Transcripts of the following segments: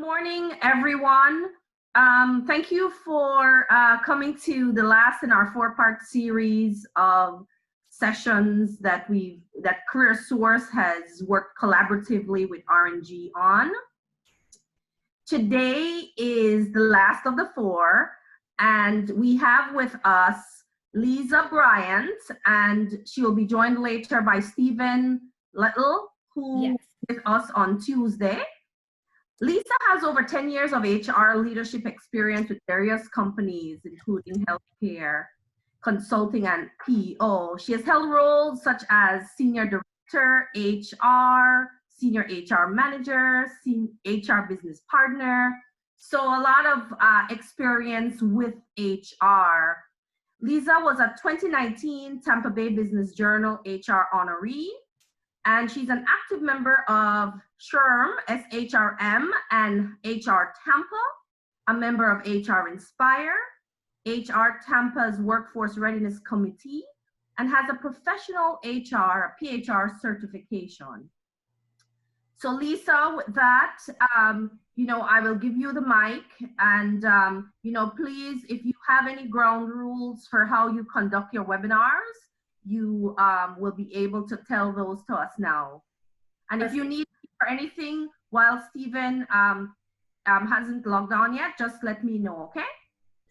morning, everyone. Thank you for coming to the last in our four-part series of sessions that CareerSource has worked collaboratively with R&G on. Today is the last of the four, and we have with us Lisa Bryant, and she will be joined later by Stephen Little, who is with us on Tuesday. Lisa has over 10 years of HR leadership experience with various companies, including healthcare, consulting, and PEO. She has held roles such as Senior Director, HR, Senior HR Manager, HR Business Partner. So a lot of experience with HR. Lisa was a 2019 Tampa Bay Business Journal HR honoree, and she's an active member of SHRM, SHRM, and HR Tampa, a member of HR Inspire, HR Tampa's Workforce Readiness Committee, and has a professional HR, PHR certification. So Lisa, with that, I will give you the mic, and please, if you have any ground rules for how you conduct your webinars, you will be able to tell those to us now. And if you need for anything while Stephen hasn't logged on yet, just let me know, okay?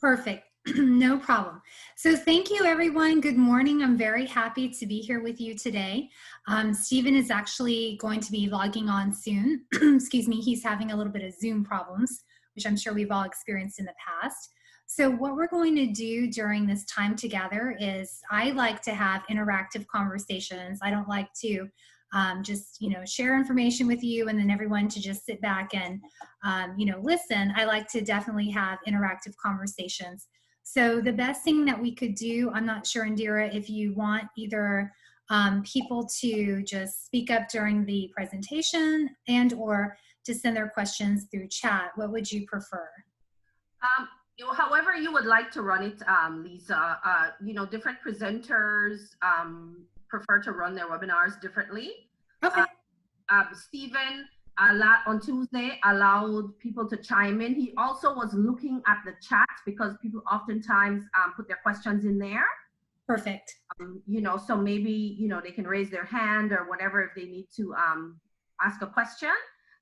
Perfect. No problem. So thank you, everyone. Good morning. I'm very happy to be here with you today. Stephen is actually going to be logging on soon. Excuse me. He's having a little bit of Zoom problems, which I'm sure we've all experienced in the past. So what we're going to do during this time together is I like to have interactive conversations. I don't like to just, share information with you and then everyone to just sit back and, listen. I like to definitely have interactive conversations. So the best thing that we could do, I'm not sure, Indira, if you want either people to just speak up during the presentation and or to send their questions through chat. What would you prefer? However you would like to run it, Lisa. Different presenters prefer to run their webinars differently. Okay. Stephen on Tuesday allowed people to chime in. He also was looking at the chat because people oftentimes put their questions in there. Perfect. So maybe, they can raise their hand or whatever if they need to ask a question.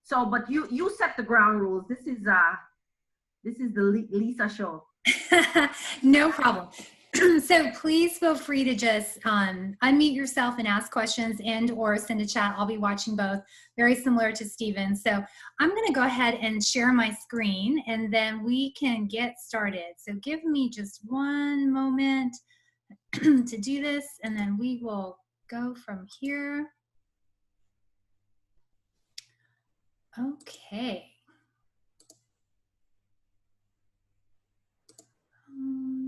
So, but you set the ground rules. This is the Lisa show. No problem. So please feel free to just unmute yourself and ask questions and or send a chat. I'll be watching both, very similar to Stephen. So I'm going to go ahead and share my screen and then we can get started. So give me just one moment to do this and then we will go from here. Okay.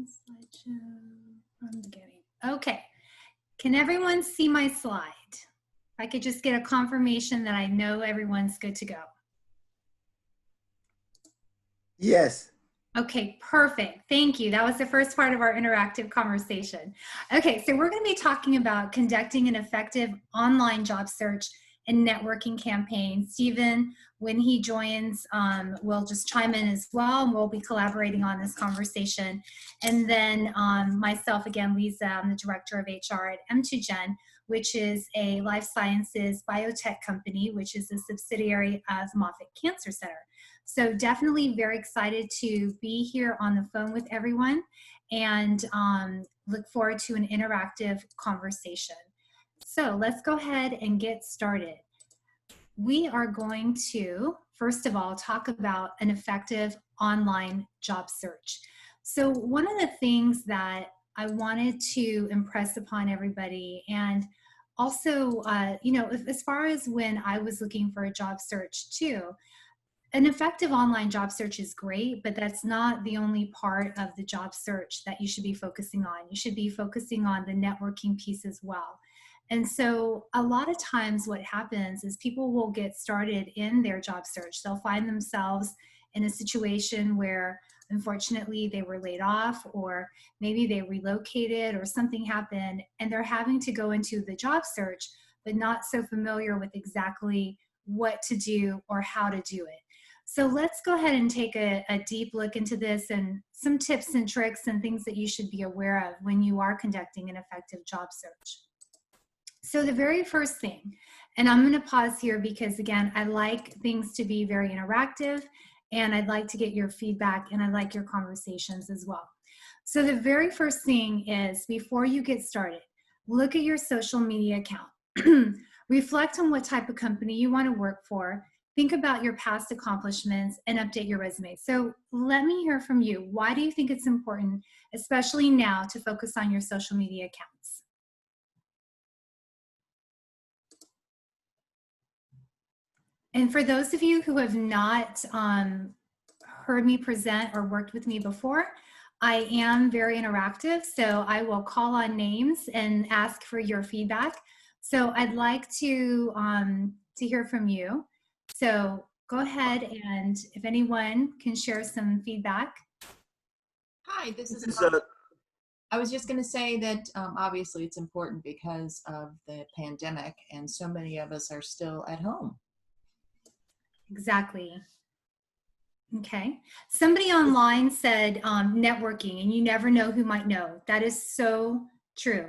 Slideshow from the beginning. Okay, can everyone see my slide? If I could just get a confirmation that I know everyone's good to go. Yes. Okay, perfect. Thank you. That was the first part of our interactive conversation. Okay, so we're going to be talking about conducting an effective online job search and networking campaign. Stephen, when he joins, will just chime in as well, and we'll be collaborating on this conversation. And then myself, again, Lisa, I'm the Director of HR at M2Gen, which is a life sciences biotech company, which is a subsidiary of Moffitt Cancer Center. So definitely very excited to be here on the phone with everyone and look forward to an interactive conversation. So let's go ahead and get started. We are going to, first of all, talk about an effective online job search. So one of the things that I wanted to impress upon everybody, and also, as far as when I was looking for a job search too, an effective online job search is great, but that's not the only part of the job search that you should be focusing on. You should be focusing on the networking piece as well. And so a lot of times what happens is people will get started in their job search. They'll find themselves in a situation where unfortunately they were laid off, or maybe they relocated or something happened and they're having to go into the job search, but not so familiar with exactly what to do or how to do it. So let's go ahead and take a deep look into this and some tips and tricks and things that you should be aware of when you are conducting an effective job search. So the very first thing, and I'm going to pause here because again, I like things to be very interactive and I'd like to get your feedback and I like your conversations as well. So the very first thing is, before you get started, look at your social media account. Reflect on what type of company you want to work for. Think about your past accomplishments and update your resume. So let me hear from you. Why do you think it's important, especially now, to focus on your social media accounts? And for those of you who have not heard me present or worked with me before, I am very interactive, so I will call on names and ask for your feedback. So I'd like to hear from you. So go ahead, and if anyone can share some feedback. Hi, this is This is, Mark. I was just going to say that obviously it's important because of the pandemic and so many of us are still at home. Exactly. Okay. Somebody online said networking, and you never know who might know. That is so true.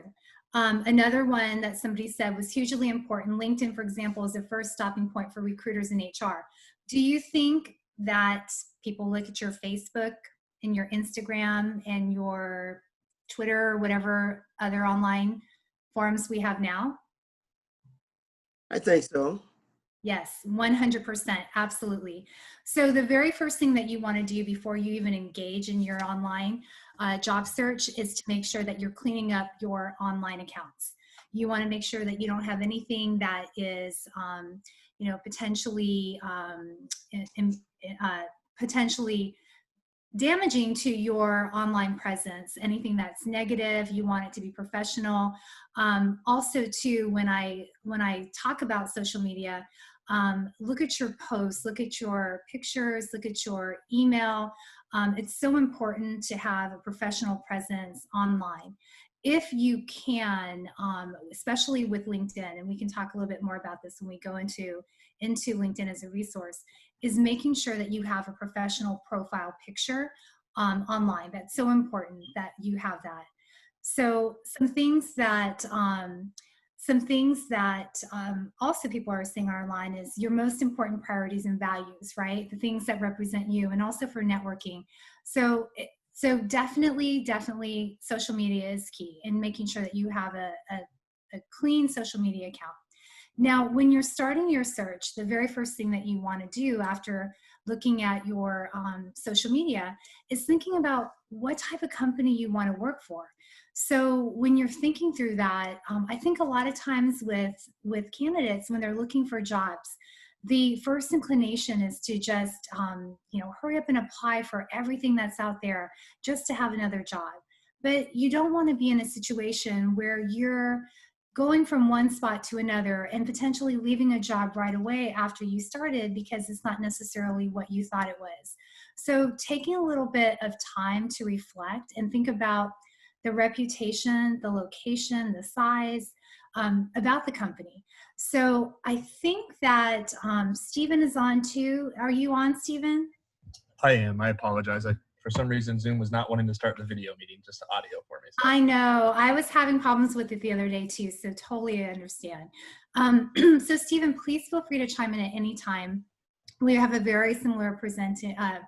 Another one that somebody said was hugely important. LinkedIn, for example, is the first stopping point for recruiters in HR. Do you think that people look at your Facebook and your Instagram and your Twitter or whatever other online forums we have now? I think so. Yes, 100%, absolutely. So the very first thing that you want to do before you even engage in your online job search is to make sure that you're cleaning up your online accounts. You want to make sure that you don't have anything that is, potentially potentially damaging to your online presence. Anything that's negative, you want it to be professional. Also too, when I talk about social media, look at your posts, look at your pictures, look at your email. It's so important to have a professional presence online. If you can, especially with LinkedIn, and we can talk a little bit more about this when we go into LinkedIn as a resource, is making sure that you have a professional profile picture online. That's so important that you have that. So some things that also people are saying online is your most important priorities and values, right? The things that represent you, and also for networking. So definitely social media is key in making sure that you have a clean social media account. Now, when you're starting your search, the very first thing that you want to do after looking at your social media is thinking about what type of company you want to work for. So when you're thinking through that, I think a lot of times with candidates, when they're looking for jobs, the first inclination is to just hurry up and apply for everything that's out there just to have another job. But you don't want to be in a situation where you're going from one spot to another and potentially leaving a job right away after you started because it's not necessarily what you thought it was. So taking a little bit of time to reflect and think about the reputation, the location, the size, about the company. So I think that Stephen is on too. Are you on, Stephen? I am. I apologize. For some reason, Zoom was not wanting to start the video meeting, just the audio for me. So. I know. I was having problems with it the other day too, so totally understand. So Stephen, please feel free to chime in at any time. We have a very similar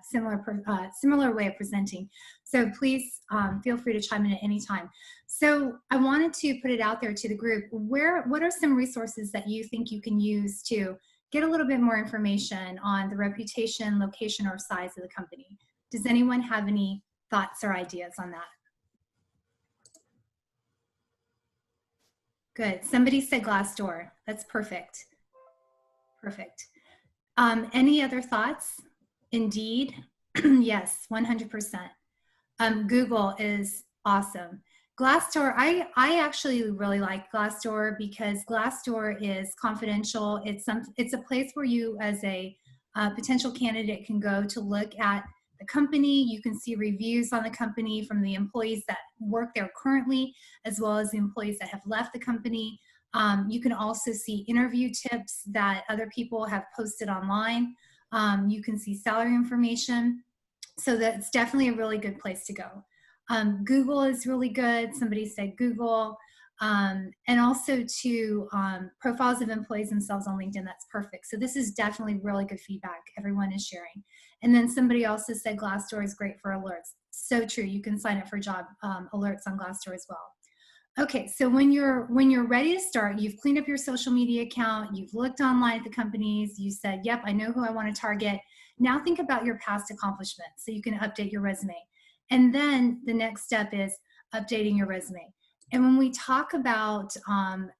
similar way of presenting. So please feel free to chime in at any time. So I wanted to put it out there to the group. What are some resources that you think you can use to get a little bit more information on the reputation, location, or size of the company? Does anyone have any thoughts or ideas on that? Good. Somebody said Glassdoor. That's perfect. Perfect. Any other thoughts? Indeed. Yes, 100%. Google is awesome. Glassdoor, I actually really like Glassdoor because Glassdoor is confidential. It's a place where you as a potential candidate can go to look at the company. You can see reviews on the company from the employees that work there currently, as well as the employees that have left the company. You can also see interview tips that other people have posted online. You can see salary information. So that's definitely a really good place to go. Google is really good. Somebody said Google. And also to profiles of employees themselves on LinkedIn. That's perfect. So this is definitely really good feedback everyone is sharing. And then somebody also said Glassdoor is great for alerts. So true. You can sign up for job alerts on Glassdoor as well. Okay, so when you're ready to start, you've cleaned up your social media account, you've looked online at the companies, you said, yep, I know who I want to target. Now think about your past accomplishments so you can update your resume. And then the next step is updating your resume. And when we talk about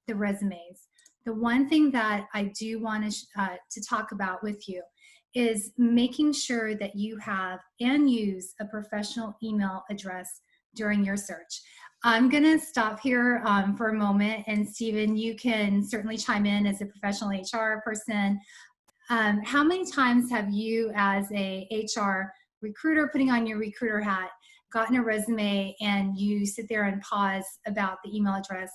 the resumes, the one thing that I do want to talk about with you is making sure that you have and use a professional email address during your search. I'm going to stop here for a moment, and Stephen, you can certainly chime in as a professional HR person. How many times have you, as a HR recruiter, putting on your recruiter hat, gotten a resume and you sit there and pause about the email address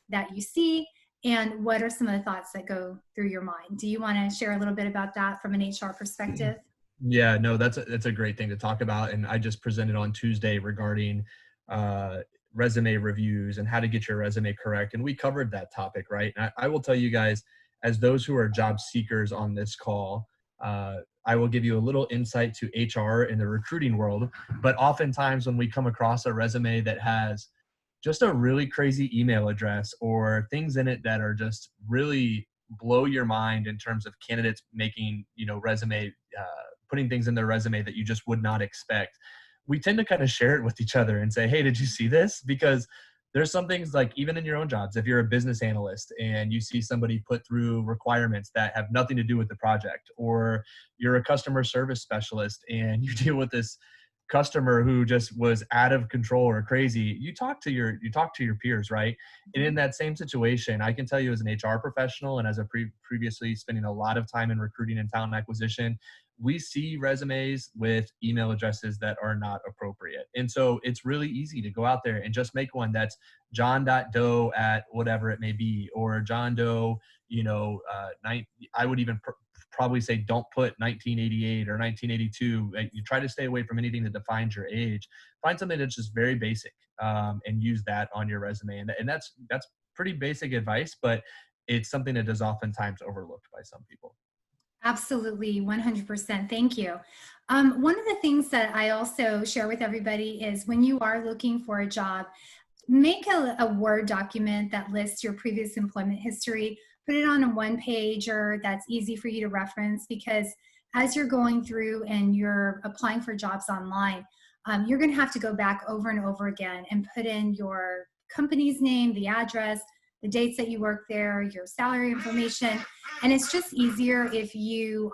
that you see, and what are some of the thoughts that go through your mind? Do you want to share a little bit about that from an HR perspective? Yeah, no, that's a great thing to talk about. And I just presented on Tuesday regarding resume reviews and how to get your resume correct. And we covered that topic, right? And I will tell you guys, as those who are job seekers on this call, I will give you a little insight to HR in the recruiting world. But oftentimes when we come across a resume that has just a really crazy email address or things in it that are just really blow your mind in terms of candidates making, resume, putting things in their resume that you just would not expect, we tend to kind of share it with each other and say, hey, did you see this? Because there's some things, like even in your own jobs, if you're a business analyst and you see somebody put through requirements that have nothing to do with the project, or you're a customer service specialist and you deal with this customer who just was out of control or crazy, you talk to your peers, right? And in that same situation, I can tell you, as an HR professional and as a previously spending a lot of time in recruiting and talent acquisition, we see resumes with email addresses that are not appropriate. And so it's really easy to go out there and just make one that's john.doe at whatever it may be, or John Doe, I would even probably say don't put 1988 or 1982. You try to stay away from anything that defines your age. Find something that's just very basic, and use that on your resume. And that's pretty basic advice, but it's something that is oftentimes overlooked by some people. Absolutely, 100%. Thank you. One of the things that I also share with everybody is, when you are looking for a job, make a Word document that lists your previous employment history. Put it on a one-pager that's easy for you to reference, because as you're going through and you're applying for jobs online, you're going to have to go back over and over again and put in your company's name, the address, the dates that you worked there, your salary information. And it's just easier if you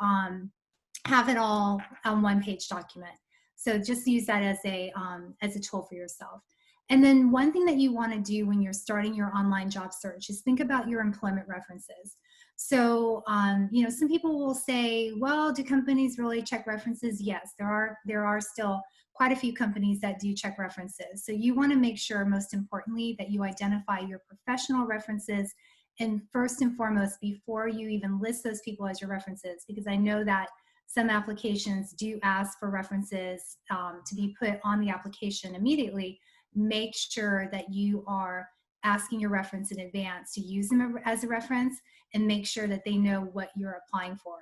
have it all on one-page document. So just use that as a tool for yourself. And then one thing that you want to do when you're starting your online job search is think about your employment references. So, some people will say, well, do companies really check references? Yes, there are still quite a few companies that do check references. So you want to make sure, most importantly, that you identify your professional references, and first and foremost, before you even list those people as your references, because I know that some applications do ask for references to be put on the application immediately. Make sure that you are asking your reference in advance to use them as a reference, and make sure that they know what you're applying for.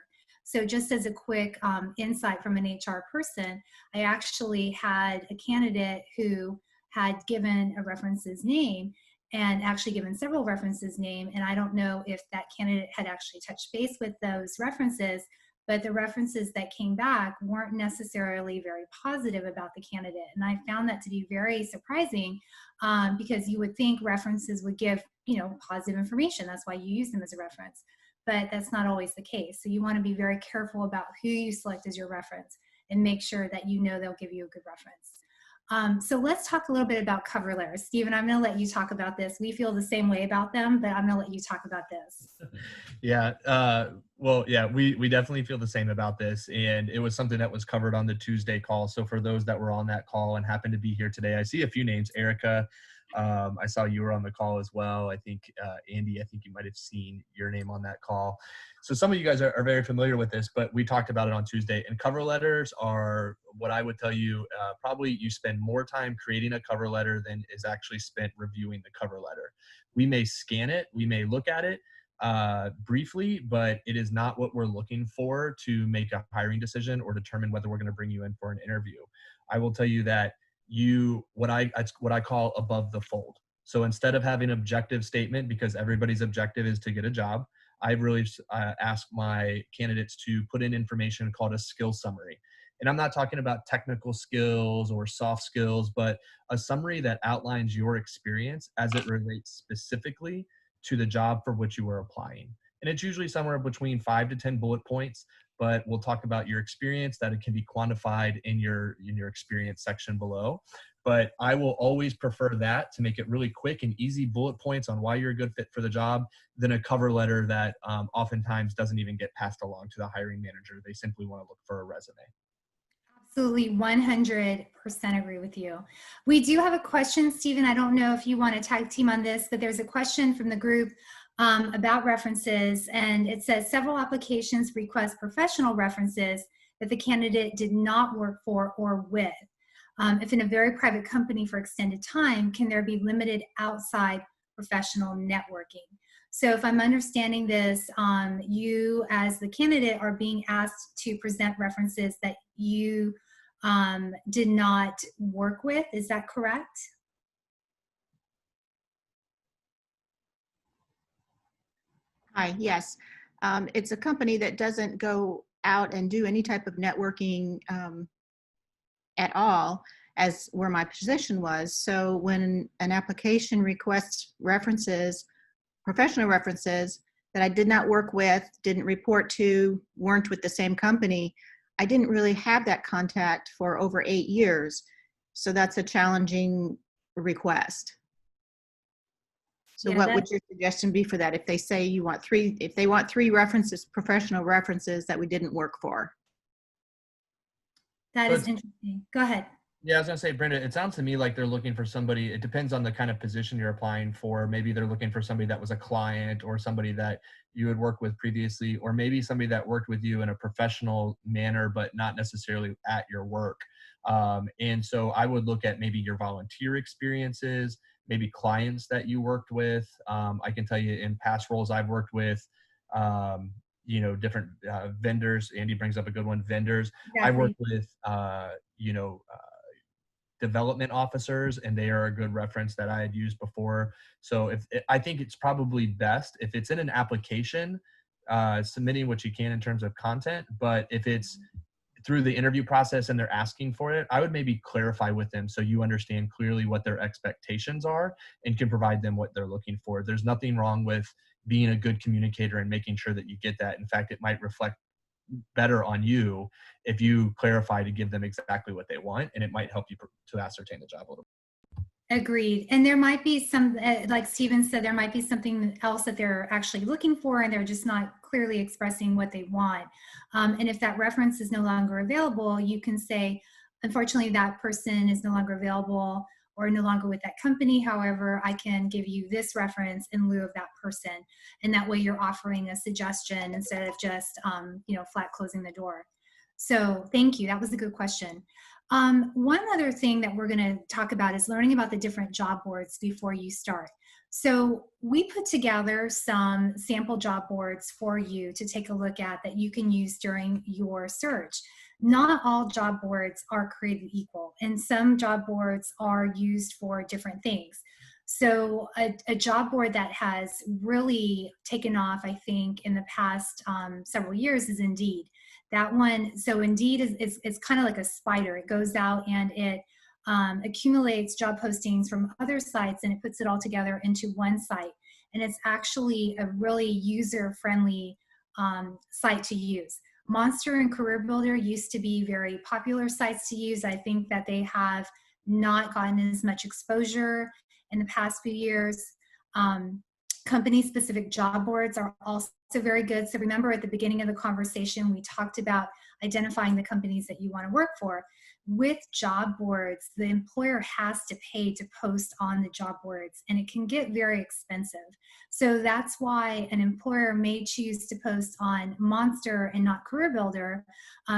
So just as a quick insight from an HR person, I actually had a candidate who had given a reference's name, and actually given several references' name, and I don't know if that candidate had actually touched base with those references, but the references that came back weren't necessarily very positive about the candidate. And I found that to be very surprising, because you would think references would give, positive information. That's why you use them as a reference. But that's not always the case. So you want to be very careful about who you select as your reference, and make sure that they'll give you a good reference. So let's talk a little bit about cover letters. Stephen, I'm going to let you talk about this. We feel the same way about them, but I'm going to let you talk about this. Yeah. We definitely feel the same about this. And it was something that was covered on the Tuesday call. So for those that were on that call and happen to be here today, I see a few names: Erica, I saw you were on the call as well. I think, Andy, I think you might have seen your name on that call. So some of you guys are very familiar with this, but we talked about it on Tuesday. And cover letters are what I would tell you, probably you spend more time creating a cover letter than is actually spent reviewing the cover letter. We may scan it, we may look at it briefly, but it is not what we're looking for to make a hiring decision or determine whether we're going to bring you in for an interview. I will tell you that what I call above the fold. So instead of having an objective statement, because everybody's objective is to get a job, I really ask my candidates to put in information called a skill summary. And I'm not talking about technical skills or soft skills, but a summary that outlines your experience as it relates specifically to the job for which you are applying. And it's usually somewhere between 5 to 10 bullet points, but we'll talk about your experience, that it can be quantified in your experience section below. But I will always prefer that to make it really quick and easy bullet points on why you're a good fit for the job than a cover letter that oftentimes doesn't even get passed along to the hiring manager. They simply want to look for a resume. Absolutely, 100% agree with you. We do have a question, Stephen. I don't know if you want to tag team on this, but there's a question from the group about references, and it says several applications request professional references that the candidate did not work for or with. If in a very private company for extended time, can there be limited outside professional networking? So if I'm understanding this, you as the candidate are being asked to present references that you did not work with. Is that correct? Hi, yes. It's a company that doesn't go out and do any type of networking at all, as where my position was. So when an application requests references, professional references that I did not work with, didn't report to, weren't with the same company, I didn't really have that contact for over 8 years. So that's a challenging request. So Yeah, what would your suggestion be for that? If they say you want if they want 3 references, professional references that we didn't work for? That is interesting. Go ahead. Yeah, I was gonna say, Brenda, it sounds to me like they're looking for somebody, it depends on the kind of position you're applying for. Maybe they're looking for somebody that was a client or somebody that you had worked with previously, or maybe somebody that worked with you in a professional manner, but not necessarily at your work. And so I would look at maybe your volunteer experiences, maybe clients that you worked with. I can tell you in past roles I've worked with, different vendors. Andy brings up a good one, vendors. Exactly. I worked with, development officers, and they are a good reference that I had used before. So I think it's probably best if it's in an application, submitting what you can in terms of content, but if it's through the interview process and they're asking for it, I would maybe clarify with them so you understand clearly what their expectations are and can provide them what they're looking for. There's nothing wrong with being a good communicator and making sure that you get that. In fact, it might reflect better on you if you clarify to give them exactly what they want, and it might help you to ascertain the job a little bit. Agreed. And there might be some, like Stephen said, there might be something else that they're actually looking for and they're just not clearly expressing what they want. And if that reference is no longer available, you can say, unfortunately, that person is no longer available or no longer with that company. However, I can give you this reference in lieu of that person. And that way you're offering a suggestion instead of just, flat closing the door. So thank you. That was a good question. One other thing that we're going to talk about is learning about the different job boards before you start. So we put together some sample job boards for you to take a look at that you can use during your search. Not all job boards are created equal, and some job boards are used for different things. So a job board that has really taken off, I think, in the past several years is Indeed. That one, so Indeed is kind of like a spider. It goes out and it accumulates job postings from other sites and it puts it all together into one site. And it's actually a really user-friendly site to use. Monster and Career Builder used to be very popular sites to use. I think that they have not gotten as much exposure in the past few years. Company-specific job boards are also very good. So remember at the beginning of the conversation, we talked about identifying the companies that you want to work for. With job boards, the employer has to pay to post on the job boards, and it can get very expensive. So that's why an employer may choose to post on Monster and not CareerBuilder,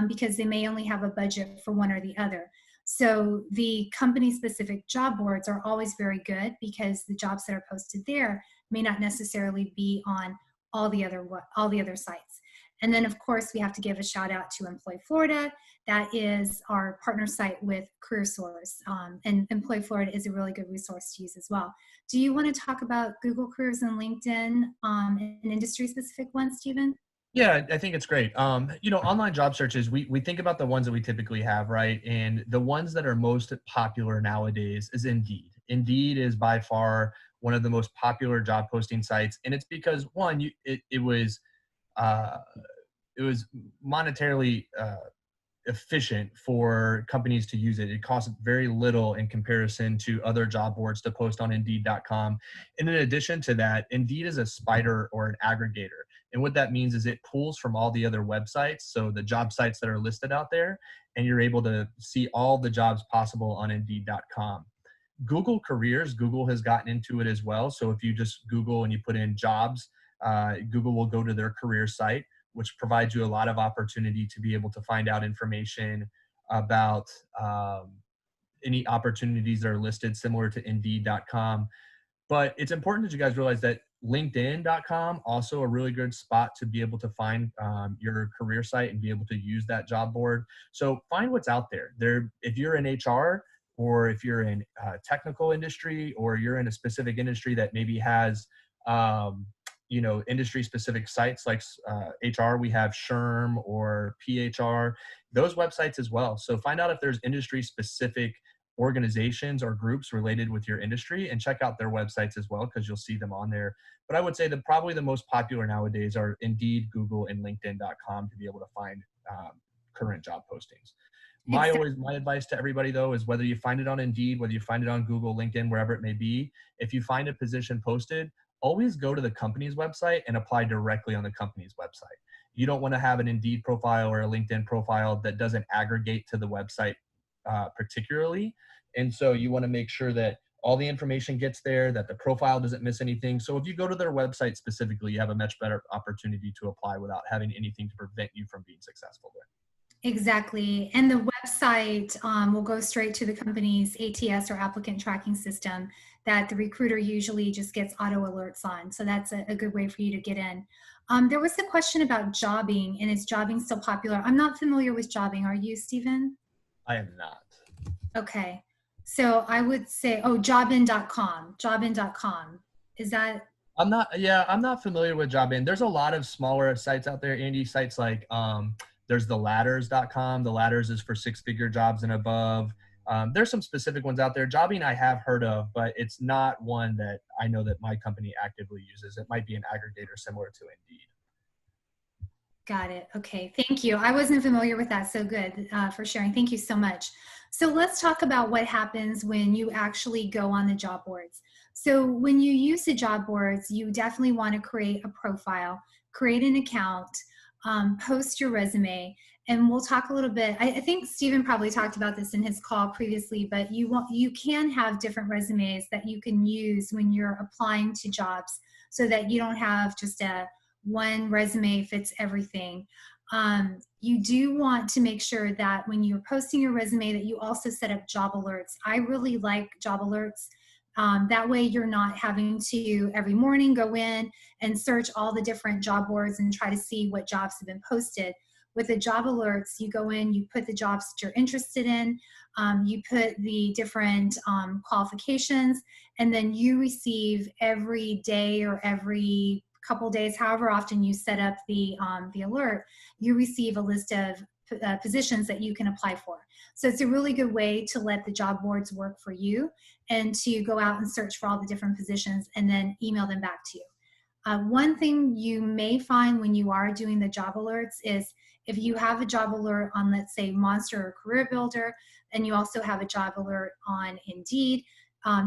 because they may only have a budget for one or the other. So the company-specific job boards are always very good, because the jobs that are posted there may not necessarily be on all the other sites. And then, of course, we have to give a shout out to Employ Florida. That is our partner site with CareerSource. And Employ Florida is a really good resource to use as well. Do you want to talk about Google Careers and LinkedIn, an industry-specific one, Stephen? Yeah, I think it's great. Online job searches, we think about the ones that we typically have, right? And the ones that are most popular nowadays is Indeed. Indeed is by far one of the most popular job posting sites. And it's because, one, it was monetarily efficient for companies to use it. It costs very little in comparison to other job boards to post on Indeed.com. And in addition to that, Indeed is a spider or an aggregator. And what that means is it pulls from all the other websites, so the job sites that are listed out there, and you're able to see all the jobs possible on Indeed.com. Google Careers, Google has gotten into it as well. So if you just Google and you put in jobs, Google will go to their career site, which provides you a lot of opportunity to be able to find out information about any opportunities that are listed similar to Indeed.com. But it's important that you guys realize that LinkedIn.com also a really good spot to be able to find your career site and be able to use that job board. So find what's out there. If you're in HR, or if you're in technical industry, or you're in a specific industry that maybe has industry specific sites like HR, we have SHRM or PHR, those websites as well. So find out if there's industry specific organizations or groups related with your industry, and check out their websites as well, because you'll see them on there. But I would say that probably the most popular nowadays are Indeed, Google, and LinkedIn.com to be able to find current job postings. My advice to everybody though is, whether you find it on Indeed, whether you find it on Google, LinkedIn, wherever it may be, if you find a position posted, always go to the company's website and apply directly on the company's website. You don't want to have an Indeed profile or a LinkedIn profile that doesn't aggregate to the website particularly. And so you want to make sure that all the information gets there, that the profile doesn't miss anything. So if you go to their website specifically, you have a much better opportunity to apply without having anything to prevent you from being successful there. Exactly. And the website will go straight to the company's ATS or applicant tracking system that the recruiter usually just gets auto alerts on. So that's a good way for you to get in. There was a question about jobbing, and is jobbing still popular? I'm not familiar with jobbing. Are you, Stephen? I am not. Okay. So I would say, jobin.com. Jobin.com. Is that? I'm not familiar with Jobin. There's a lot of smaller sites out there, Andy, sites like there's the ladders.com. The ladders is for 6-figure jobs and above. There's some specific ones out there. Jobbing I have heard of, but it's not one that I know that my company actively uses. It might be an aggregator similar to Indeed. Got it. Okay. Thank you. I wasn't familiar with that. So good for sharing. Thank you so much. So let's talk about what happens when you actually go on the job boards. So when you use the job boards, you definitely want to create a profile, create an account, post your resume, and we'll talk a little bit. I think Stephen probably talked about this in his call previously, but you can have different resumes that you can use when you're applying to jobs, so that you don't have just one resume fits everything. You do want to make sure that when you're posting your resume that you also set up job alerts. I really like job alerts. That way you're not having to every morning go in and search all the different job boards and try to see what jobs have been posted. With the job alerts, you go in, you put the jobs that you're interested in, you put the different qualifications, and then you receive every day or every couple days, however often you set up the alert, you receive a list of positions that you can apply for. So it's a really good way to let the job boards work for you and to go out and search for all the different positions and then email them back to you. One thing you may find when you are doing the job alerts is if you have a job alert on, let's say, Monster or Career Builder, and you also have a job alert on Indeed,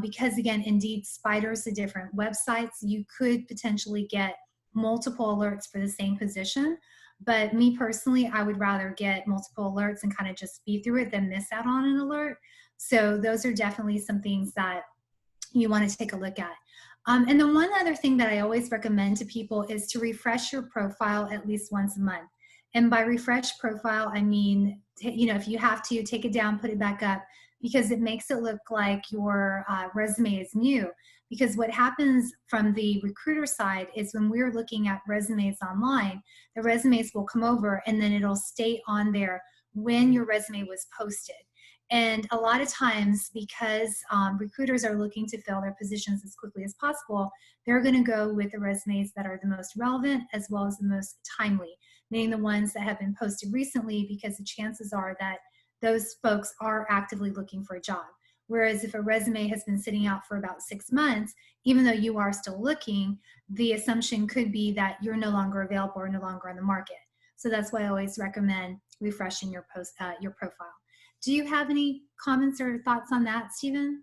because again, Indeed spiders the different websites, you could potentially get multiple alerts for the same position. But me personally, I would rather get multiple alerts and kind of just speed through it than miss out on an alert. So those are definitely some things that you want to take a look at. And then one other thing that I always recommend to people is to refresh your profile at least once a month. And by refresh profile, I mean, if you have to, take it down, put it back up, because it makes it look like your resume is new. Because what happens from the recruiter side is when we're looking at resumes online, the resumes will come over and then it'll state on there when your resume was posted. And a lot of times, because recruiters are looking to fill their positions as quickly as possible, they're going to go with the resumes that are the most relevant as well as the most timely, meaning the ones that have been posted recently, because the chances are that those folks are actively looking for a job. Whereas if a resume has been sitting out for about 6 months, even though you are still looking, the assumption could be that you're no longer available or no longer on the market. So that's why I always recommend refreshing your profile. Do you have any comments or thoughts on that, Stephen?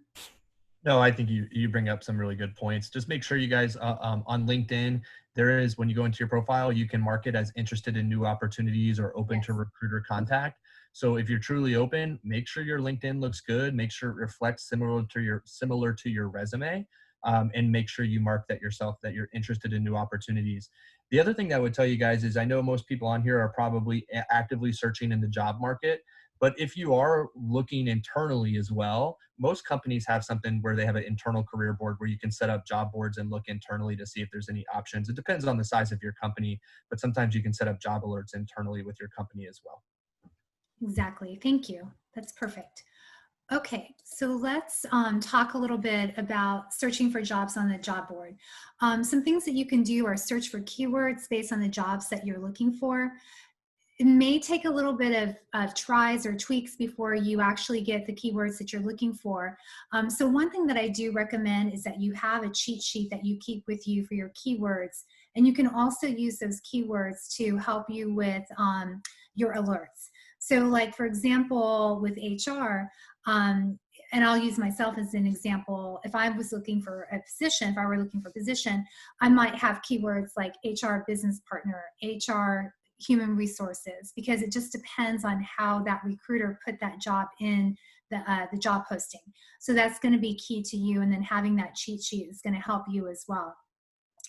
No, I think you bring up some really good points. Just make sure you guys on LinkedIn, there is, when you go into your profile, you can mark it as interested in new opportunities or open to recruiter contact. So if you're truly open, make sure your LinkedIn looks good. Make sure it reflects similar to your resume, and make sure you mark that yourself that you're interested in new opportunities. The other thing that I would tell you guys is, I know most people on here are probably actively searching in the job market. But if you are looking internally as well, most companies have something where they have an internal career board where you can set up job boards and look internally to see if there's any options. It depends on the size of your company, but sometimes you can set up job alerts internally with your company as well. Exactly. Thank you. That's perfect. Okay, so let's talk a little bit about searching for jobs on the job board. Some things that you can do are search for keywords based on the jobs that you're looking for. It may take a little bit of tries or tweaks before you actually get the keywords that you're looking for. So one thing that I do recommend is that you have a cheat sheet that you keep with you for your keywords. And you can also use those keywords to help you with your alerts. So like, for example, with HR, and I'll use myself as an example. If I was looking for a position, if I were looking for a position, I might have keywords like HR business partner, HR human resources, because it just depends on how that recruiter put that job in the job posting. So that's going to be key to you, and then having that cheat sheet is going to help you as well.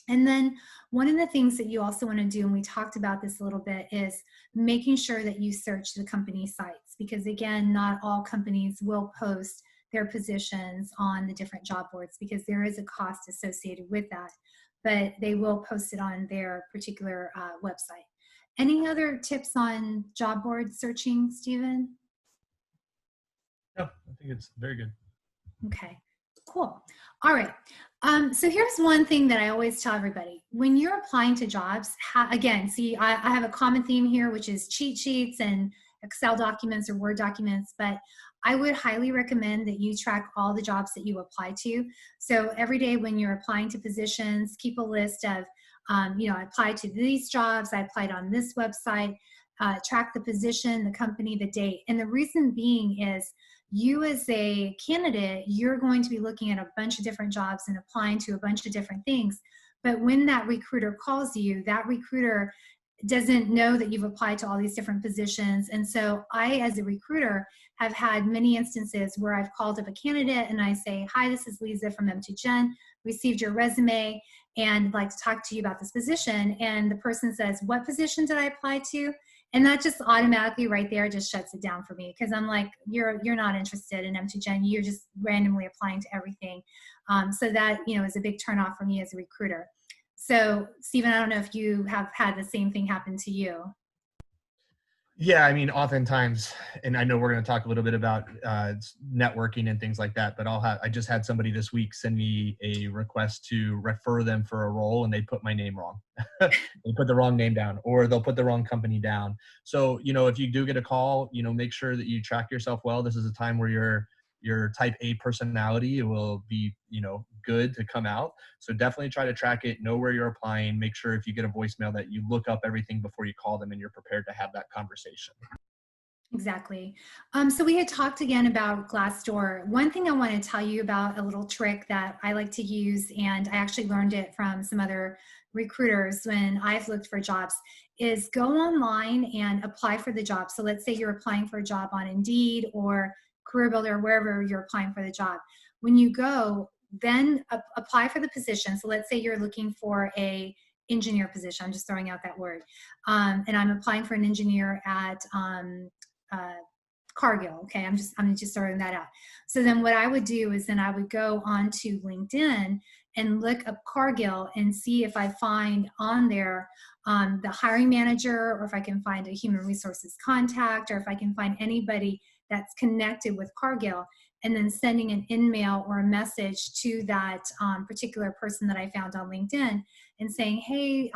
And then one of the things that you also want to do, and we talked about this a little bit, is making sure that you search the company sites, because again, not all companies will post their positions on the different job boards, because there is a cost associated with that, but they will post it on their particular website. Any other tips on job board searching, Stephen? No, I think it's very good. Okay, cool. All right. So here's one thing that I always tell everybody. When you're applying to jobs, again, see, I have a common theme here, which is cheat sheets and Excel documents or Word documents, but I would highly recommend that you track all the jobs that you apply to. So every day when you're applying to positions, keep a list of, I applied to these jobs, I applied on this website, track the position, the company, the date. And the reason being is, you as a candidate, you're going to be looking at a bunch of different jobs and applying to a bunch of different things. But when that recruiter calls you, that recruiter doesn't know that you've applied to all these different positions. And so I, as a recruiter, have had many instances where I've called up a candidate and I say, hi, this is Lisa from M2Gen, received your resume and I'd like to talk to you about this position. And the person says, what position did I apply to? And that just automatically right there just shuts it down for me, because I'm like, you're not interested in M2Gen. You're just randomly applying to everything. So that, is a big turnoff for me as a recruiter. So Stephen, I don't know if you have had the same thing happen to you. Yeah, I mean, oftentimes, and I know we're going to talk a little bit about networking and things like that, but I just had somebody this week send me a request to refer them for a role, and they put my name wrong. They put the wrong name down, or they'll put the wrong company down. So, if you do get a call, make sure that you track yourself well. This is a time where your type A personality will be, good to come out. So definitely try to track it, know where you're applying, make sure if you get a voicemail that you look up everything before you call them and you're prepared to have that conversation. Exactly. So we had talked again about Glassdoor. One thing I want to tell you about, a little trick that I like to use, and I actually learned it from some other recruiters when I've looked for jobs, is go online and apply for the job. So let's say you're applying for a job on Indeed or Career Builder, wherever you're applying for the job. When you go, then apply for the position. So let's say you're looking for a engineer position. I'm just throwing out that word. And I'm applying for an engineer at uh, Cargill. Okay, I'm just throwing that out. So then what I would do is then I would go onto LinkedIn and look up Cargill and see if I find on there the hiring manager, or if I can find a human resources contact, or if I can find anybody that's connected with Cargill, and then sending an email or a message to that particular person that I found on LinkedIn and saying, hey,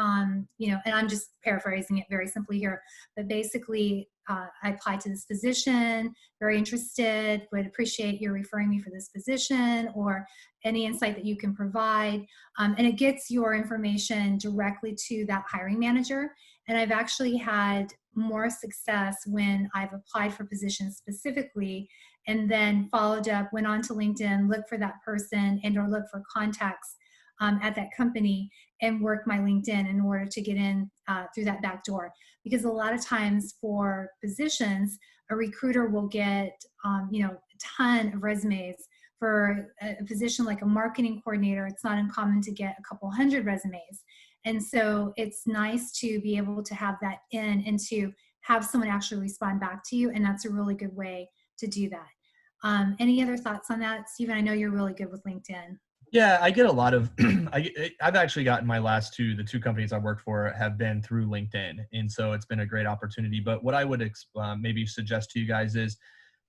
you know, and I'm just paraphrasing it very simply here, but basically, I applied to this position, very interested, would appreciate your referring me for this position, or any insight that you can provide. And it gets your information directly to that hiring manager. And I've actually had more success when I've applied for positions specifically and then followed up, went on to LinkedIn, looked for that person and or look for contacts at that company, and work my LinkedIn in order to get in through that back door. Because a lot of times for positions, a recruiter will get, you know, a ton of resumes. For a position like a marketing coordinator, it's not uncommon to get a couple hundred resumes. And so it's nice to be able to have that in and to have someone actually respond back to you. And that's a really good way to do that. Any other thoughts on that, Stephen? I know you're really good with LinkedIn. Yeah, I get a lot of, I've actually gotten the two companies I worked for have been through LinkedIn. And so it's been a great opportunity. But what I would maybe suggest to you guys is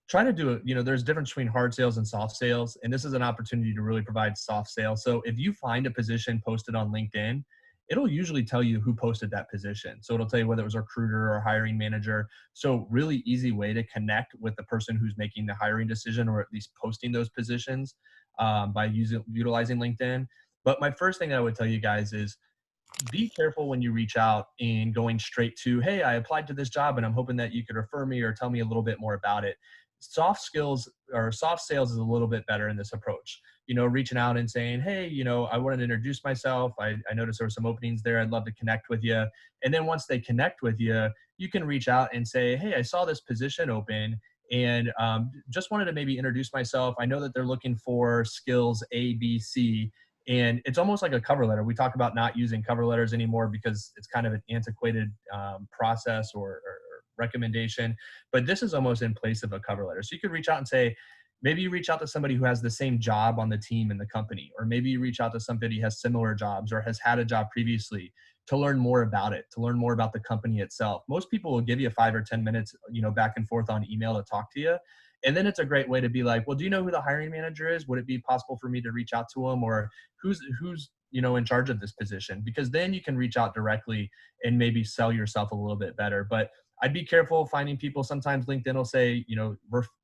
try to do it. You know, there's a difference between hard sales and soft sales. And this is an opportunity to really provide soft sales. So if you find a position posted on LinkedIn, it'll usually tell you who posted that position. So it'll tell you whether it was a recruiter or hiring manager. So really easy way to connect with the person who's making the hiring decision, or at least posting those positions by utilizing LinkedIn. But my first thing I would tell you guys is be careful when you reach out and going straight to, hey, I applied to this job and I'm hoping that you could refer me or tell me a little bit more about it. Soft skills or soft sales is a little bit better in this approach. You know, reaching out and saying, hey, you know, I wanted to introduce myself. I noticed there were some openings there. I'd love to connect with you. And then once they connect with you, you can reach out and say, hey, I saw this position open and just wanted to maybe introduce myself. I know that they're looking for skills A, B, C. And it's almost like a cover letter. We talk about not using cover letters anymore because it's kind of an antiquated process or recommendation, but this is almost in place of a cover letter. So you could reach out and say, maybe you reach out to somebody who has the same job on the team in the company, or maybe you reach out to somebody who has similar jobs or has had a job previously, to learn more about it, to learn more about the company itself. Most people will give you 5 or 10 minutes, you know, back and forth on email to talk to you. And then it's a great way to be like, well, do you know who the hiring manager is? Would it be possible for me to reach out to him? Or who's you know, in charge of this position? Because then you can reach out directly and maybe sell yourself a little bit better. But I'd be careful finding people. Sometimes LinkedIn will say, you know,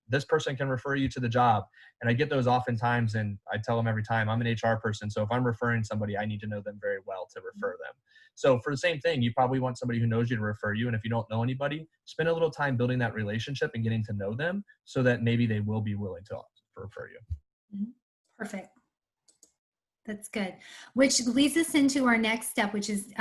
this person can refer you to the job. And I get those oftentimes, and I tell them every time, I'm an HR person. So if I'm referring somebody, I need to know them very well to refer them. So for the same thing, you probably want somebody who knows you to refer you. And if you don't know anybody, spend a little time building that relationship and getting to know them so that maybe they will be willing to refer you. Perfect. That's good. Which leads us into our next step, which is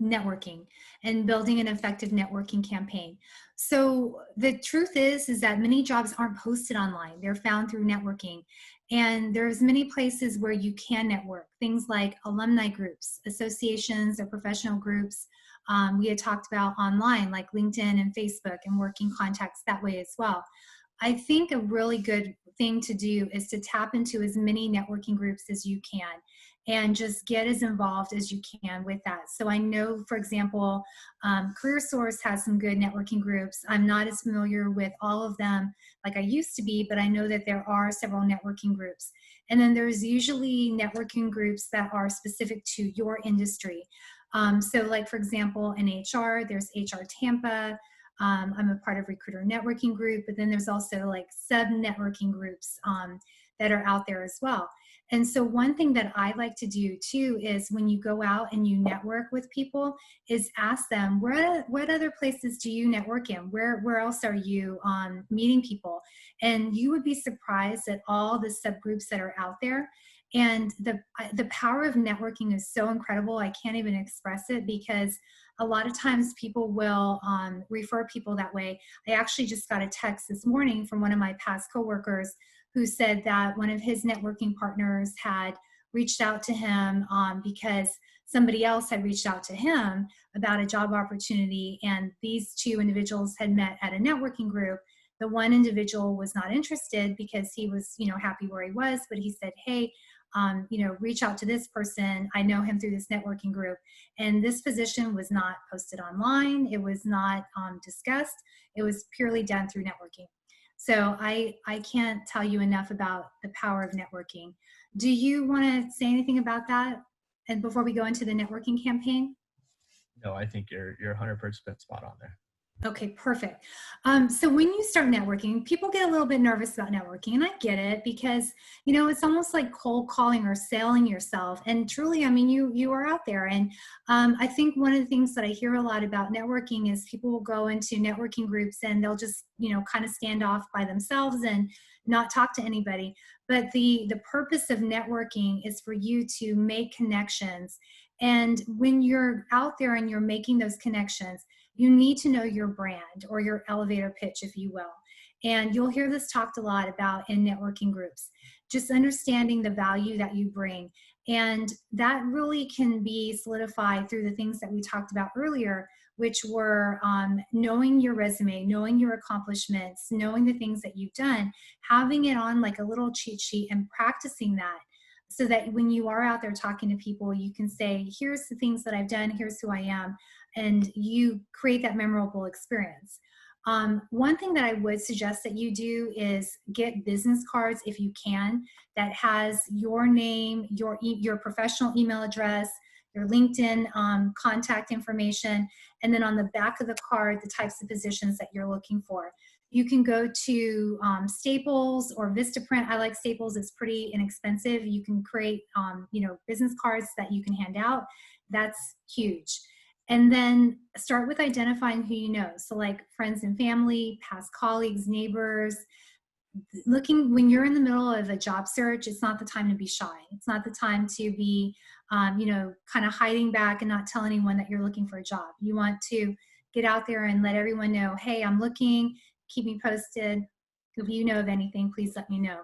networking and building an effective networking campaign. So the truth is that many jobs aren't posted online. They're found through networking. And there's many places where you can network, things like alumni groups, associations, or professional groups. We had talked about online, like LinkedIn and Facebook, and working contacts that way as well. I think a really good thing to do is to tap into as many networking groups as you can and just get as involved as you can with that. So I know, for example, CareerSource has some good networking groups. I'm not as familiar with all of them like I used to be, but I know that there are several networking groups. And then there's usually networking groups that are specific to your industry. So like, for example, in HR, there's HR Tampa. I'm a part of Recruiter Networking Group, but then there's also like sub-networking groups that are out there as well. And so one thing that I like to do too is when you go out and you network with people is ask them, what other places do you network in? Where else are you meeting people? And you would be surprised at all the subgroups that are out there. And the power of networking is so incredible. I can't even express it, because a lot of times people will refer people that way. I actually just got a text this morning from one of my past coworkers who said that one of his networking partners had reached out to him because somebody else had reached out to him about a job opportunity, and these two individuals had met at a networking group. The one individual was not interested because he was, happy where he was, but he said, hey, reach out to this person. I know him through this networking group. And this position was not posted online. It was not discussed. It was purely done through networking. So I can't tell you enough about the power of networking. Do you want to say anything about that? And before we go into the networking campaign? No, I think you're 100% spot on there. Okay, perfect. So when you start networking, people get a little bit nervous about networking, and I get it, because it's almost like cold calling or selling yourself. And truly, I mean, you are out there. And I think one of the things that I hear a lot about networking is people will go into networking groups and they'll just kind of stand off by themselves and not talk to anybody. But the purpose of networking is for you to make connections. And when you're out there and you're making those connections, you need to know your brand, or your elevator pitch, if you will. And you'll hear this talked a lot about in networking groups, just understanding the value that you bring. And that really can be solidified through the things that we talked about earlier, which were knowing your resume, knowing your accomplishments, knowing the things that you've done, having it on like a little cheat sheet and practicing that, so that when you are out there talking to people, you can say, here's the things that I've done, here's who I am, and you create that memorable experience. One thing that I would suggest that you do is get business cards, if you can, that has your name, your professional email address, your LinkedIn contact information, and then on the back of the card, the types of positions that you're looking for. You can go to Staples or Vistaprint. I like Staples. It's pretty inexpensive. You can create, business cards that you can hand out. That's huge. And then start with identifying who you know. So like friends and family, past colleagues, neighbors. When you're in the middle of a job search, it's not the time to be shy. It's not the time to be, kind of hiding back and not tell anyone that you're looking for a job. You want to get out there and let everyone know, hey, I'm looking. Keep me posted. If you know of anything, please let me know.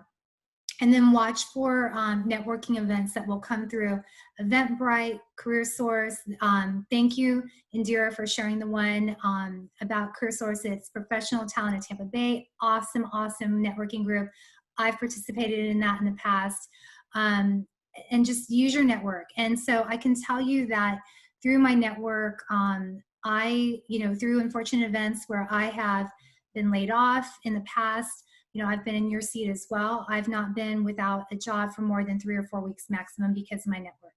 And then watch for networking events that will come through Eventbrite, CareerSource. Thank you, Indira, for sharing the one about CareerSource. It's Professional Talent at Tampa Bay. Awesome, awesome networking group. I've participated in that in the past. And just use your network. And so I can tell you that through my network, through unfortunate events where I have been laid off in the past, I've been in your seat as well. I've not been without a job for more than 3 or 4 weeks maximum because of my network.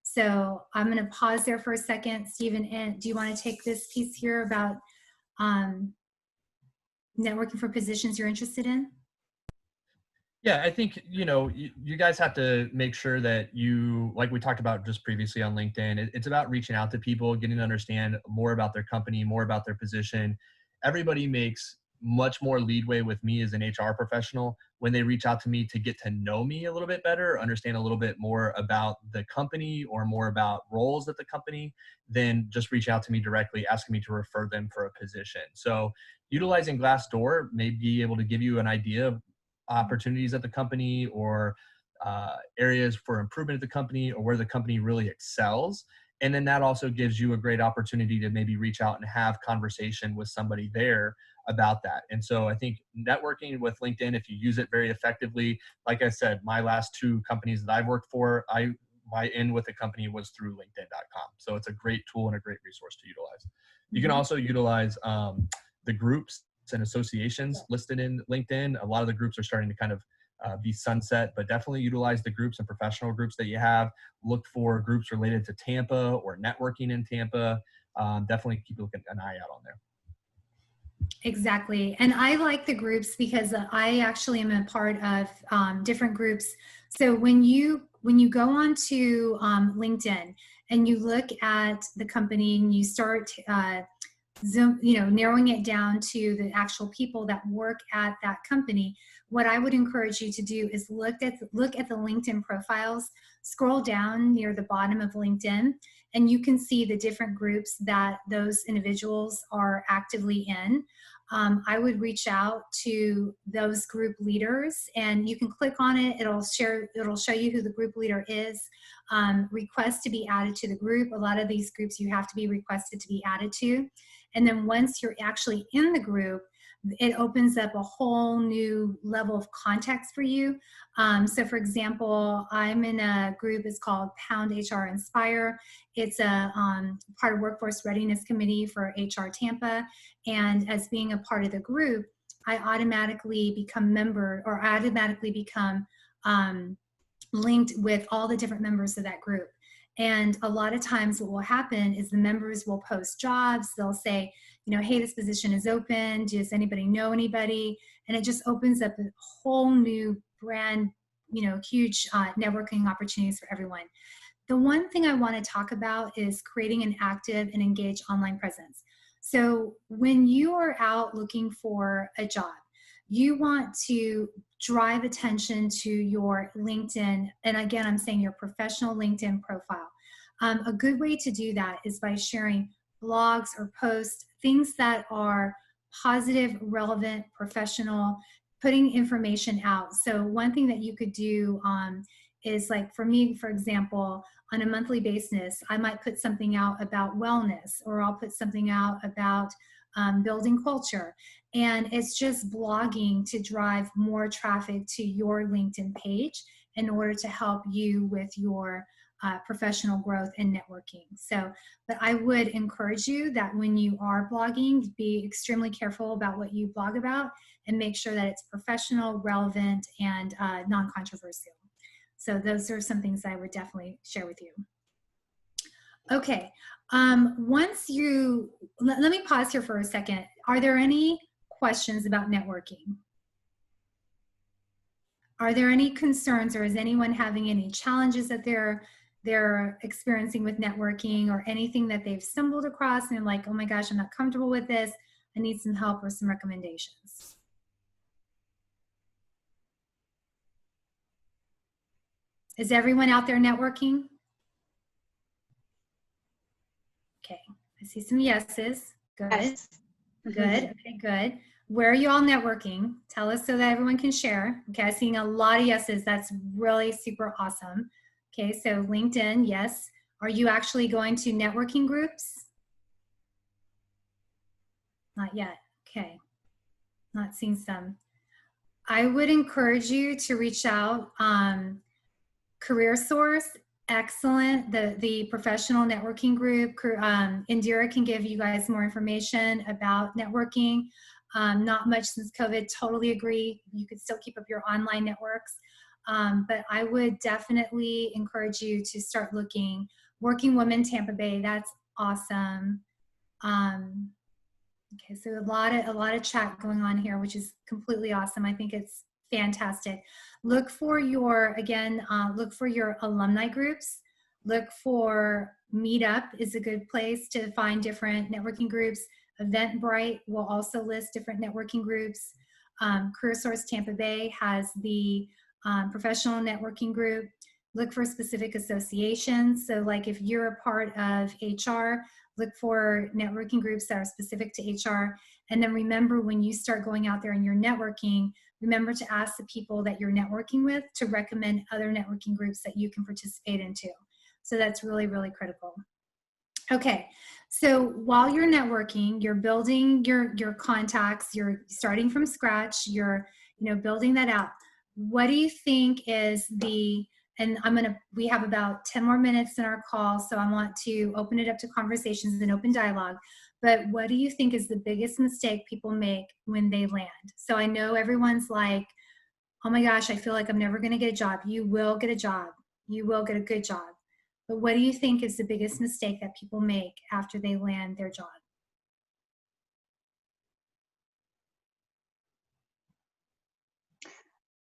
So I'm going to pause there for a second. Stephen, do you want to take this piece here about networking for positions you're interested in? Yeah, I think, you guys have to make sure that you, like we talked about just previously on LinkedIn, it's about reaching out to people, getting to understand more about their company, more about their position. Everybody makes much more leadway with me as an HR professional when they reach out to me to get to know me a little bit better, understand a little bit more about the company or more about roles at the company, than just reach out to me directly, asking me to refer them for a position. So utilizing Glassdoor may be able to give you an idea of opportunities at the company, or areas for improvement at the company, or where the company really excels. And then that also gives you a great opportunity to maybe reach out and have conversation with somebody there about that. And so I think networking with LinkedIn, if you use it very effectively, like I said, my last 2 companies that I've worked for, my in with the company was through LinkedIn.com. So it's a great tool and a great resource to utilize. You can also utilize the groups and associations listed in LinkedIn. A lot of the groups are starting to kind of be sunset, but definitely utilize the groups and professional groups that you have. Look for groups related to Tampa or networking in Tampa. Definitely keep an eye out on there. Exactly. And I like the groups because I actually am a part of different groups. So when you go onto LinkedIn and you look at the company and you start narrowing it down to the actual people that work at that company, what I would encourage you to do is look at the LinkedIn profiles, scroll down near the bottom of LinkedIn, and you can see the different groups that those individuals are actively in. I would reach out to those group leaders, and you can click on it. It'll show you who the group leader is. Request to be added to the group. A lot of these groups you have to be requested to be added to. And then once you're actually in the group, it opens up a whole new level of context for you. So for example, I'm in a group, it's called Pound HR Inspire. It's a part of Workforce Readiness Committee for HR Tampa. And as being a part of the group, I automatically become linked with all the different members of that group. And a lot of times what will happen is the members will post jobs. They'll say, hey, this position is open. Does anybody know anybody? And it just opens up a whole new brand, huge networking opportunities for everyone. The one thing I want to talk about is creating an active and engaged online presence. So when you are out looking for a job, you want to drive attention to your LinkedIn. And again, I'm saying your professional LinkedIn profile. A good way to do that is by sharing blogs or posts, things that are positive, relevant, professional, putting information out. So one thing that you could do is, like for me, for example, on a monthly basis, I might put something out about wellness, or I'll put something out about building culture. And it's just blogging to drive more traffic to your LinkedIn page in order to help you with your professional growth and networking. So, but I would encourage you that when you are blogging, be extremely careful about what you blog about and make sure that it's professional, relevant, and non-controversial. So those are some things I would definitely share with you. Okay, let me pause here for a second. Are there any questions about networking? Are there any concerns, or is anyone having any challenges that they're experiencing with networking, or anything that they've stumbled across and they're like, oh my gosh, I'm not comfortable with this, I need some help or some recommendations? Is everyone out there networking? Okay, I see some yeses. Good. Yes. Good. Okay, good. Where are you all networking? Tell us so that everyone can share. Okay, I'm seeing a lot of yeses. That's really super awesome. Okay, so LinkedIn, yes. Are you actually going to networking groups? Not yet. Okay, not seeing some. I would encourage you to reach out. Career Source, excellent. The professional networking group. Indira can give you guys more information about networking. Not much since COVID, totally agree. You could still keep up your online networks. But I would definitely encourage you to start looking. Working Women Tampa Bay, that's awesome. Okay, so a lot of chat going on here, which is completely awesome. I think it's fantastic. Look for your, again, look for your alumni groups. Look for Meetup is a good place to find different networking groups. Eventbrite will also list different networking groups. Career Source Tampa Bay has the professional networking group. Look for specific associations. So like if you're a part of HR, look for networking groups that are specific to HR. And then remember, when you start going out there and you're networking, remember to ask the people that you're networking with to recommend other networking groups that you can participate into. So that's really, really critical. Okay, so while you're networking, you're building your contacts, you're starting from scratch, you're building that out. What do you think is and we have about 10 more minutes in our call, so I want to open it up to conversations and open dialogue. But what do you think is the biggest mistake people make when they land? So I know everyone's like, oh my gosh, I feel like I'm never gonna get a job. You will get a job. You will get a good job. But what do you think is the biggest mistake that people make after they land their job?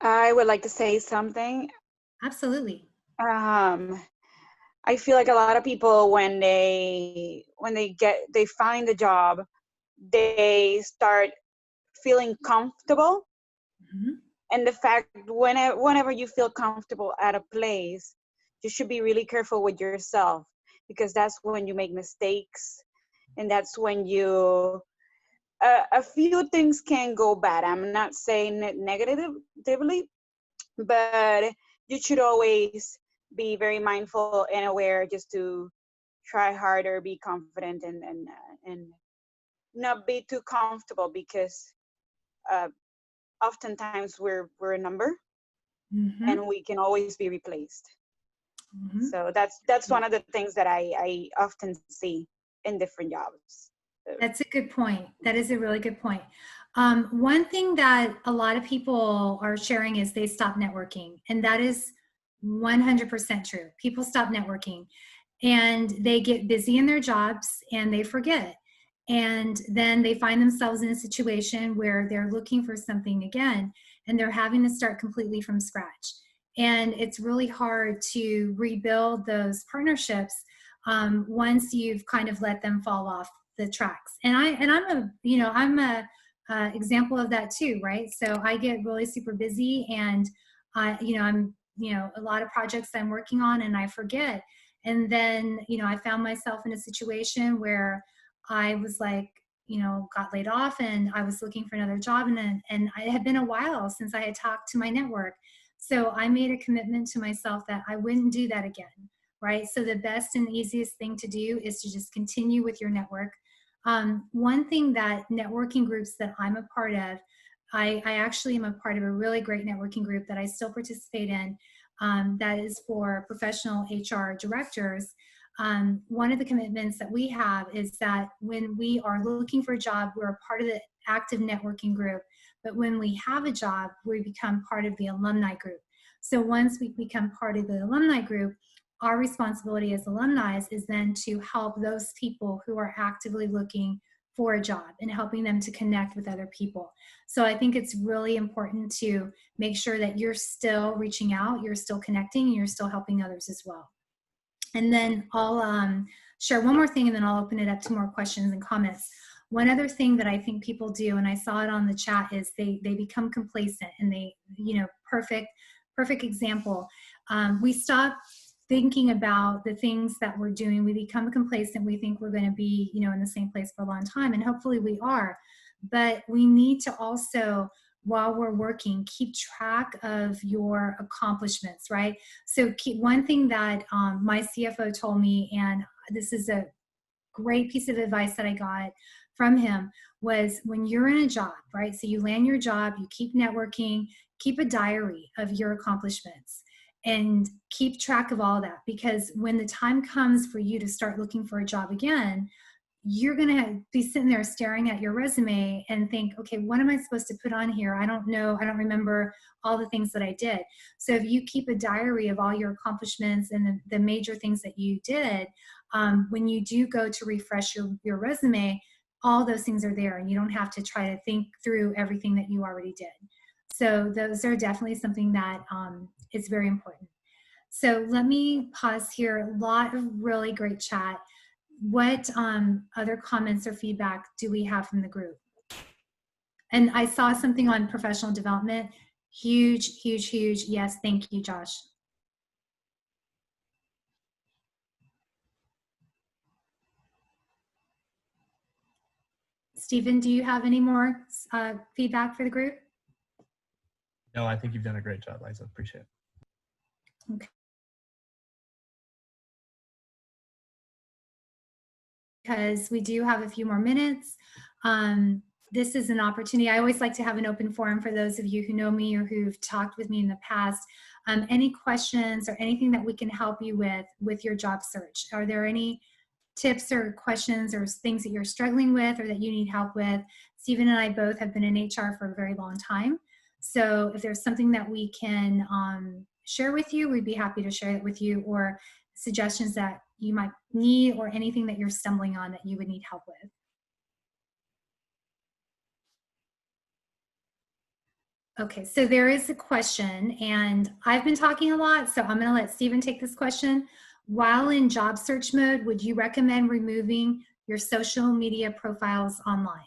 I would like to say something. Absolutely. I feel like a lot of people when they find a job, they start feeling comfortable. Mhm. And the fact whenever you feel comfortable at a place, you should be really careful with yourself, because that's when you make mistakes, and that's when you a few things can go bad. I'm not saying it negatively, but you should always be very mindful and aware just to try harder, be confident, and not be too comfortable, because uh, oftentimes we're a number Mhm. and we can always be replaced. Mhm. So that's one of the things that I often see in different jobs. That's a good point. That is a really good point. One thing that a lot of people are sharing is they stop networking, and that is 100% true. People stop networking and they get busy in their jobs and they forget. And then they find themselves in a situation where they're looking for something again and they're having to start completely from scratch. And it's really hard to rebuild those partnerships once you've kind of let them fall off the tracks. And I'm a example of that too, right? So I get really super busy and I'm a lot of projects I'm working on and I forget. And then I found myself in a situation where I was like, got laid off and I was looking for another job, and it had been a while since I had talked to my network. So I made a commitment to myself that I wouldn't do that again, right? So the best and easiest thing to do is to just continue with your network. One thing that networking groups that I'm a part of, I actually am a part of a really great networking group that I still participate in, that is for professional HR directors. One of the commitments that we have is that when we are looking for a job, we're a part of the active networking group. But when we have a job, we become part of the alumni group. So once we become part of the alumni group, our responsibility as alumni is then to help those people who are actively looking for a job and helping them to connect with other people. So I think it's really important to make sure that you're still reaching out, you're still connecting, and you're still helping others as well. And then I'll share one more thing and then I'll open it up to more questions and comments. One other thing that I think people do, and I saw it on the chat, is they become complacent and they, perfect example. We stop thinking about the things that we're doing. We become complacent. We think we're going to be, in the same place for a long time, and hopefully we are. But we need to also, while we're working, keep track of your accomplishments, right? So one thing that my CFO told me, and this is a great piece of advice that I got from him, was when you're in a job, right? So you land your job, you keep networking, keep a diary of your accomplishments and keep track of all that, because when the time comes for you to start looking for a job again, you're going to be sitting there staring at your resume and think, okay, what am I supposed to put on here? I don't know. I don't remember all the things that I did. So if you keep a diary of all your accomplishments and the major things that you did, when you do go to refresh your resume, all those things are there and you don't have to try to think through everything that you already did. So those are definitely something that is very important. So let me pause here. A lot of really great chat. What other comments or feedback do we have from the group? And I saw something on professional development. Huge, huge, huge. Yes, thank you, Josh. Stephen, do you have any more feedback for the group? No, I think you've done a great job, Liza. Appreciate it. Okay. Because we do have a few more minutes. This is an opportunity. I always like to have an open forum for those of you who know me or who've talked with me in the past. Any questions or anything that we can help you with your job search? Are there any tips or questions or things that you're struggling with or that you need help with? Stephen and I both have been in HR for a very long time. So if there's something that we can share with you, we'd be happy to share it with you, or suggestions that you might need or anything that you're stumbling on that you would need help with. Okay, so there is a question, and I've been talking a lot, so I'm going to let Stephen take this question. While in job search mode, would you recommend removing your social media profiles offline?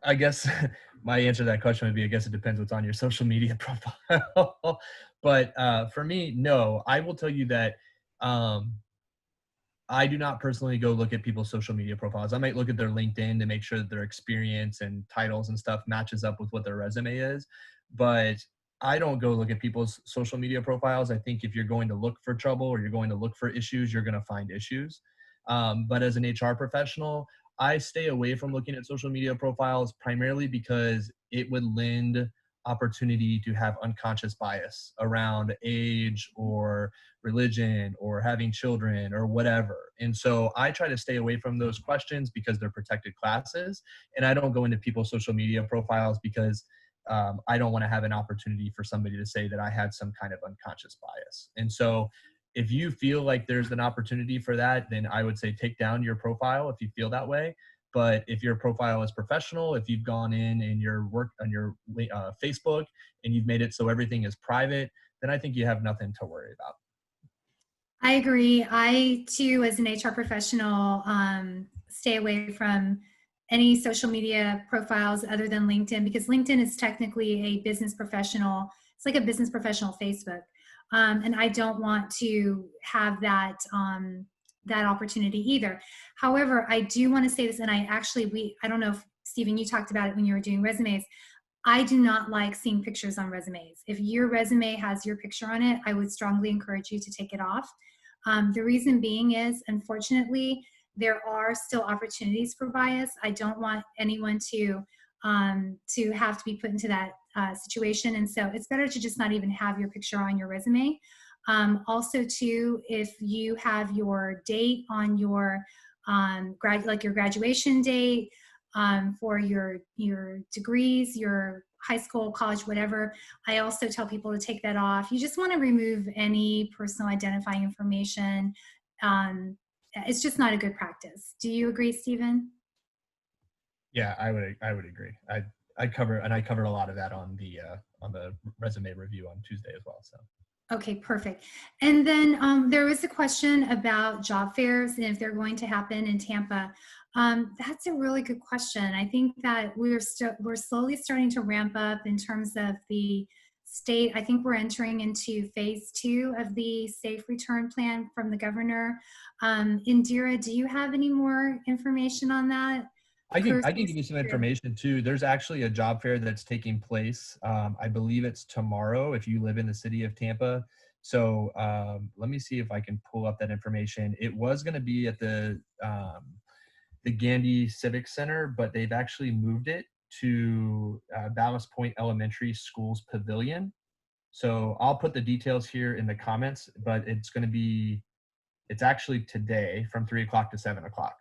I guess my answer to that question would be, I guess it depends what's on your social media profile. But for me, no. I will tell you that I do not personally go look at people's social media profiles. I might look at their LinkedIn to make sure that their experience and titles and stuff matches up with what their resume is. But I don't go look at people's social media profiles. I think if you're going to look for trouble or you're going to look for issues, you're going to find issues. But as an HR professional, I stay away from looking at social media profiles primarily because it would lend opportunity to have unconscious bias around age or religion or having children or whatever. And so I try to stay away from those questions because they're protected classes. And I don't go into people's social media profiles because I don't want to have an opportunity for somebody to say that I had some kind of unconscious bias. And so if you feel like there's an opportunity for that, then I would say take down your profile if you feel that way. But if your profile is professional, if you've gone in and your work on your Facebook and you've made it so everything is private, then I think you have nothing to worry about. I agree. I too, as an HR professional, stay away from any social media profiles other than LinkedIn, because LinkedIn is technically a business professional. It's like a business professional Facebook. And I don't want to have that that opportunity either. However, I do want to say this, and I don't know if Stephen, you talked about it when you were doing resumes. I do not like seeing pictures on resumes. If your resume has your picture on it, I would strongly encourage you to take it off. The reason being is, unfortunately, there are still opportunities for bias. I don't want anyone to have to be put into that situation, and so it's better to just not even have your picture on your resume. Also, too, if you have your date on your like your graduation date for your degrees, your high school, college, whatever, I also tell people to take that off. You just want to remove any personal identifying information. It's just not a good practice. Do you agree, Stephen? Yeah, I would agree. I covered a lot of that on the resume review on Tuesday as well. So. Okay, perfect. And then there was a question about job fairs and if they're going to happen in Tampa. That's a really good question. I think that we're slowly starting to ramp up in terms of the state. I think we're entering into phase 2 of the safe return plan from the governor. Indira, do you have any more information on that? I can give you some information too. There's actually a job fair that's taking place. I believe it's tomorrow if you live in the city of Tampa. So let me see if I can pull up that information. It was going to be at the Gandy Civic Center, but they've actually moved it to Ballast Point Elementary School's Pavilion. So I'll put the details here in the comments, but it's actually today from 3 o'clock to 7 o'clock.